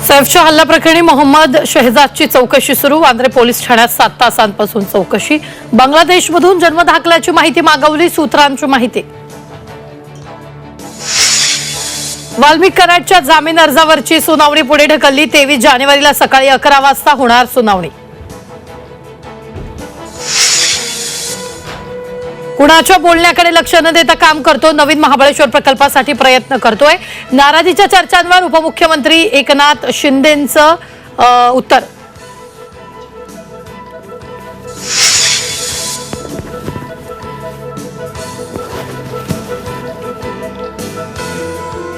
सैफच्या हल्ल्याप्रकरणी मोहम्मद शहजादची चौकशी सुरू। वांद्रे पोलीस ठाण्यात 7 तासांपासून चौकशी। बांगलादेशमधून जन्मदाखल्याची माहिती मागवली, सूत्रांची माहिती। वाल्मिक कराडच्या जामीन अर्जावरची सुनावणी पुढे ढकलली। 23 जानेवारीला सकाळी 11 वाजता होणार सुनावणी। कुणाच्या बोलण्याकडे लक्ष न देता काम करतो, नवीन महाबळेश्वर प्रकल्पासाठी प्रयत्न करतोय। नाराजीच्या चर्चांवर उपमुख्यमंत्री एकनाथ शिंदेंचं उत्तर।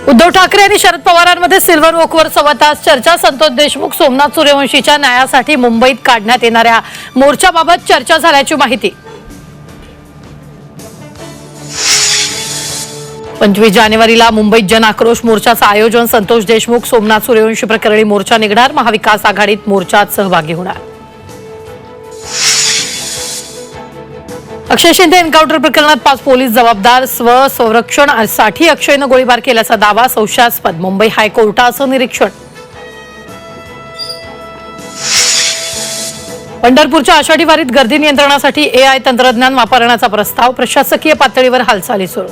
उद्धव ठाकरे आणि शरद पवारांमध्ये सिल्वर वॉकवर 1.25 तास चर्चा। संतोष देशमुख सोमनाथ सूर्यवंशीच्या न्यायासाठी मुंबईत काढण्यात येणाऱ्या मोर्चाबाबत चर्चा झाल्याची माहिती। 25 जानेवारीला मुंबईत जन आक्रोश मोर्चाचं आयोजन। संतोष देशमुख सोमनाथ सूर्यवंशी प्रकरणी मोर्चा निघणार। महाविकास आघाडीत मोर्चात सहभागी होणार। अक्षय शिंदे एन्काउंटर प्रकरणात 5 पोलीस जबाबदार। स्वसंरक्षणासाठी अक्षयनं गोळीबार केल्याचा दावा संशयास्पद। मुंबई हायकोर्टाचं निरीक्षण। पंढरपूरच्या आषाढी वारीत गर्दी नियंत्रणासाठी AI तंत्रज्ञान वापरण्याचा प्रस्ताव। प्रशासकीय पातळीवर हालचाली सुरू।